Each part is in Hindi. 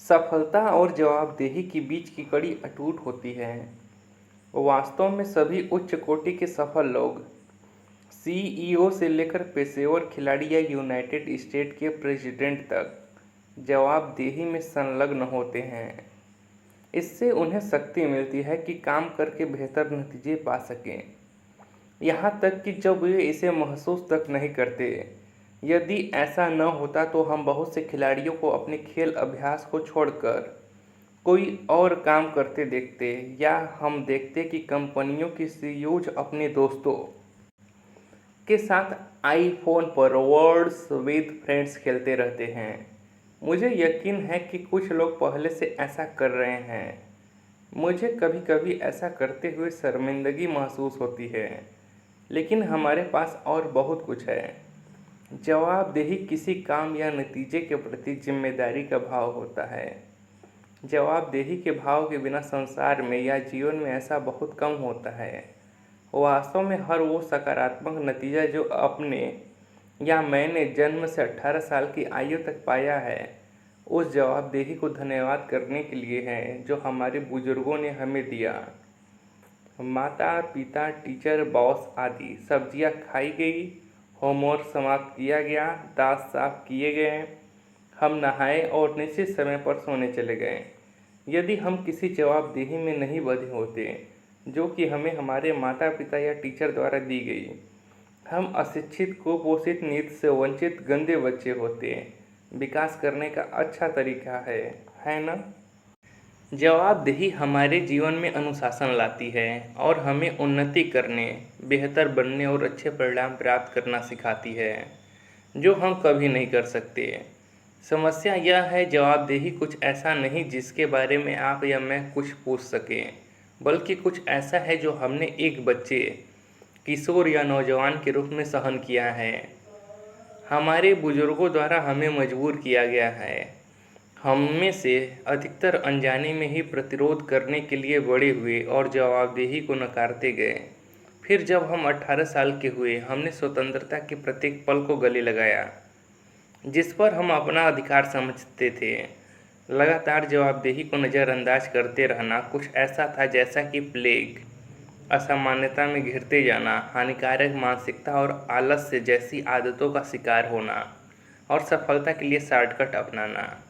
सफलता और जवाबदेही के बीच की कड़ी अटूट होती है। वास्तव में सभी उच्च कोटि के सफल लोग, सीईओ से लेकर पेशेवर खिलाड़ी या यूनाइटेड स्टेट के प्रेसिडेंट तक, जवाबदेही में संलग्न होते हैं। इससे उन्हें शक्ति मिलती है कि काम करके बेहतर नतीजे पा सकें, यहाँ तक कि जब वे इसे महसूस तक नहीं करते। यदि ऐसा न होता तो हम बहुत से खिलाड़ियों को अपने खेल अभ्यास को छोड़कर कोई और काम करते देखते, या हम देखते कि कंपनियों की सीईओज अपने दोस्तों के साथ आईफोन पर वर्ड्स विद फ्रेंड्स खेलते रहते हैं। मुझे यकीन है कि कुछ लोग पहले से ऐसा कर रहे हैं। मुझे कभी कभी ऐसा करते हुए शर्मिंदगी महसूस होती है, लेकिन हमारे पास और बहुत कुछ है। जवाबदेही किसी काम या नतीजे के प्रति जिम्मेदारी का भाव होता है। जवाबदेही के भाव के बिना संसार में या जीवन में ऐसा बहुत कम होता है। वास्तव में हर वो सकारात्मक नतीजा जो अपने या मैंने जन्म से 18 साल की आयु तक पाया है, उस जवाबदेही को धन्यवाद करने के लिए है जो हमारे बुजुर्गों ने हमें दिया। माता पिता, टीचर, बॉस आदि। सब्जियां खाई गई, होमवर्क समाप्त किया गया, दांत साफ किए गए, हम नहाए और निश्चित समय पर सोने चले गए। यदि हम किसी जवाबदेही में नहीं बंधे होते जो कि हमें हमारे माता पिता या टीचर द्वारा दी गई, हम अशिक्षित, कुपोषित, नीति से वंचित गंदे बच्चे होते। विकास करने का अच्छा तरीका है ना? जवाबदेही हमारे जीवन में अनुशासन लाती है और हमें उन्नति करने, बेहतर बनने और अच्छे परिणाम प्राप्त करना सिखाती है, जो हम कभी नहीं कर सकते। समस्या यह है, जवाबदेही कुछ ऐसा नहीं जिसके बारे में आप या मैं कुछ पूछ सकें, बल्कि कुछ ऐसा है जो हमने एक बच्चे, किशोर या नौजवान के रूप में सहन किया है। हमारे बुजुर्गों द्वारा हमें मजबूर किया गया है। हम में से अधिकतर अनजाने में ही प्रतिरोध करने के लिए बड़े हुए और जवाबदेही को नकारते गए। फिर जब हम 18 साल के हुए, हमने स्वतंत्रता के प्रत्येक पल को गले लगाया, जिस पर हम अपना अधिकार समझते थे। लगातार जवाबदेही को नज़रअंदाज करते रहना कुछ ऐसा था जैसा कि प्लेग, असामान्यता में घिरते जाना, हानिकारक मानसिकता और आलस्य जैसी आदतों का शिकार होना और सफलता के लिए शॉर्टकट अपनाना।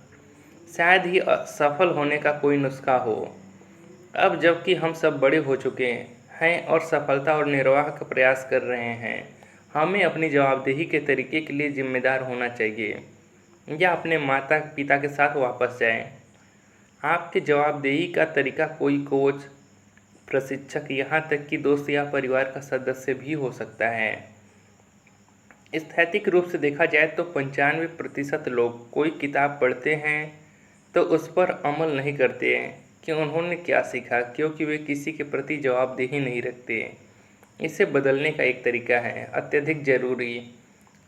शायद ही सफल होने का कोई नुस्खा हो। अब जबकि हम सब बड़े हो चुके हैं और सफलता और निर्वाह का प्रयास कर रहे हैं, हमें अपनी जवाबदेही के तरीके के लिए जिम्मेदार होना चाहिए, या अपने माता पिता के साथ वापस जाएं। आपके जवाबदेही का तरीका कोई कोच, प्रशिक्षक, यहाँ तक कि दोस्त या परिवार का सदस्य भी हो सकता है। स्थैतिक रूप से देखा जाए तो 95% लोग कोई किताब पढ़ते हैं तो उस पर अमल नहीं करते कि उन्होंने क्या सीखा, क्योंकि वे किसी के प्रति जवाबदेही नहीं रखते। इसे बदलने का एक तरीका है अत्यधिक जरूरी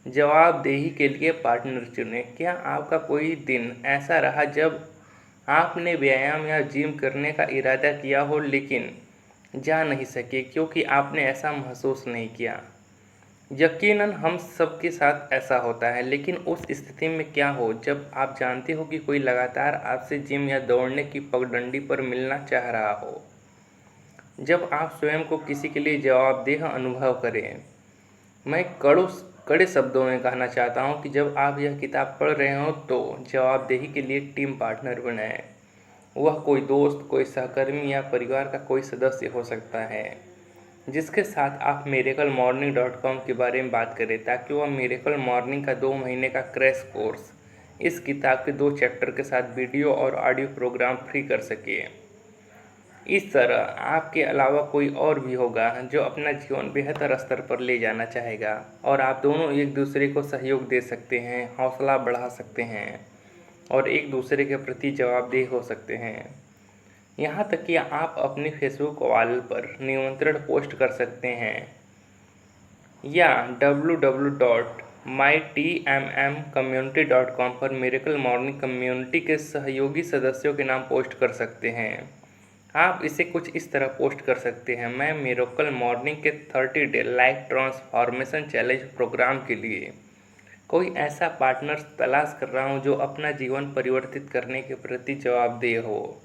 जवाबदेही के लिए पार्टनर चुनें। क्या आपका कोई दिन ऐसा रहा जब आपने व्यायाम या जिम करने का इरादा किया हो लेकिन जा नहीं सके क्योंकि आपने ऐसा महसूस नहीं किया? यकीनन हम सबके साथ ऐसा होता है, लेकिन उस स्थिति में क्या हो जब आप जानते हो कि कोई लगातार आपसे जिम या दौड़ने की पगडंडी पर मिलना चाह रहा हो? जब आप स्वयं को किसी के लिए जवाबदेह अनुभव करें। मैं कड़े शब्दों में कहना चाहता हूँ कि जब आप यह किताब पढ़ रहे हो तो जवाबदेही के लिए टीम पार्टनर बनाएं। वह कोई दोस्त, कोई सहकर्मी या परिवार का कोई सदस्य हो सकता है जिसके साथ आप miraclemorning.com के बारे में बात करें, ताकि वह मिरेकल मॉर्निंग का 2 महीने का क्रैश कोर्स इस किताब के 2 चैप्टर के साथ वीडियो और ऑडियो प्रोग्राम फ्री कर सके। इस तरह आपके अलावा कोई और भी होगा जो अपना जीवन बेहतर स्तर पर ले जाना चाहेगा, और आप दोनों एक दूसरे को सहयोग दे सकते हैं, हौसला बढ़ा सकते हैं और एक दूसरे के प्रति जवाबदेह हो सकते हैं। यहाँ तक कि आप अपने फेसबुक वॉल पर निमंत्रण पोस्ट कर सकते हैं या www.mytmmcommunity.com पर मिरेकल मॉर्निंग कम्युनिटी के सहयोगी सदस्यों के नाम पोस्ट कर सकते हैं। आप इसे कुछ इस तरह पोस्ट कर सकते हैं, मैं मिरेकल मॉर्निंग के 30 day life transformation challenge program के लिए कोई ऐसा पार्टनर तलाश कर रहा हूँ जो अपना जीवन परिवर्तित करने के प्रति जवाबदेह हो।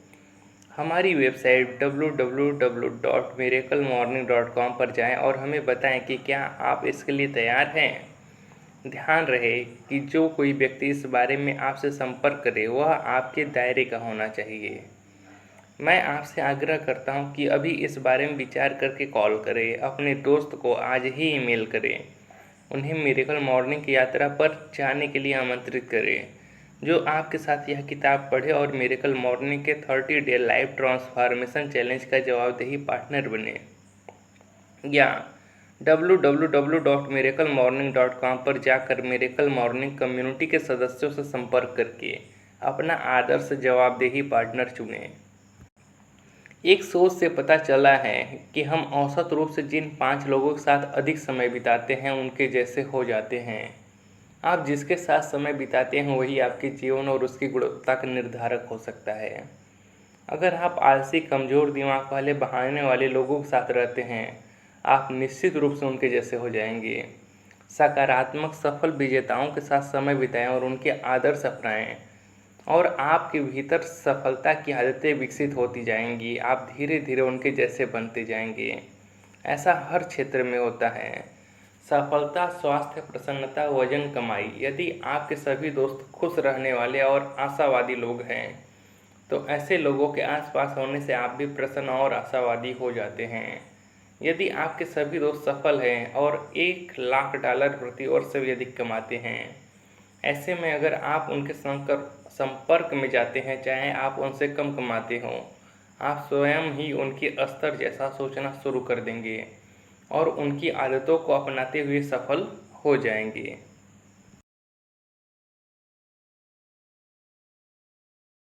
हमारी वेबसाइट www.miraclemorning.com पर जाएं और हमें बताएं कि क्या आप इसके लिए तैयार हैं। ध्यान रहे कि जो कोई व्यक्ति इस बारे में आपसे संपर्क करे वह आपके दायरे का होना चाहिए। मैं आपसे आग्रह करता हूं कि अभी इस बारे में विचार करके कॉल करें, अपने दोस्त को आज ही ईमेल करें, उन्हें मिरेकल मॉर्निंग की यात्रा पर जाने के लिए आमंत्रित करें, जो आपके साथ यह किताब पढ़े और मिरेकल मॉर्निंग के 30 डे लाइफ ट्रांसफॉर्मेशन चैलेंज का जवाबदेही पार्टनर बने। या www.miraclemorning.com पर जाकर मिरेकल मॉर्निंग कम्युनिटी के सदस्यों से संपर्क करके अपना आदर्श जवाबदेही पार्टनर चुनें। एक शोध से पता चला है कि हम औसत रूप से जिन 5 लोगों के साथ अधिक समय बिताते हैं उनके जैसे हो जाते हैं। आप जिसके साथ समय बिताते हैं वही आपके जीवन और उसकी गुणवत्ता का निर्धारक हो सकता है। अगर आप आलसी, कमज़ोर दिमाग वाले, बहाने वाले लोगों के साथ रहते हैं, आप निश्चित रूप से उनके जैसे हो जाएंगे। सकारात्मक, सफल विजेताओं के साथ समय बिताएं और उनके आदर्श अपनाएं और आपके भीतर सफलता की आदतें विकसित होती जाएंगी। आप धीरे धीरे उनके जैसे बनते जाएंगे। ऐसा हर क्षेत्र में होता है। सफलता, स्वास्थ्य, प्रसन्नता, वजन, कमाई। यदि आपके सभी दोस्त खुश रहने वाले और आशावादी लोग हैं तो ऐसे लोगों के आसपास होने से आप भी प्रसन्न और आशावादी हो जाते हैं। यदि आपके सभी दोस्त सफल हैं और $1,00,000 प्रति वर्ष से भी अधिक कमाते हैं, ऐसे में अगर आप उनके संपर्क में जाते हैं, चाहे आप उनसे कम कमाते हों, आप स्वयं ही उनके स्तर जैसा सोचना शुरू कर देंगे और उनकी आदतों को अपनाते हुए सफल हो जाएंगे।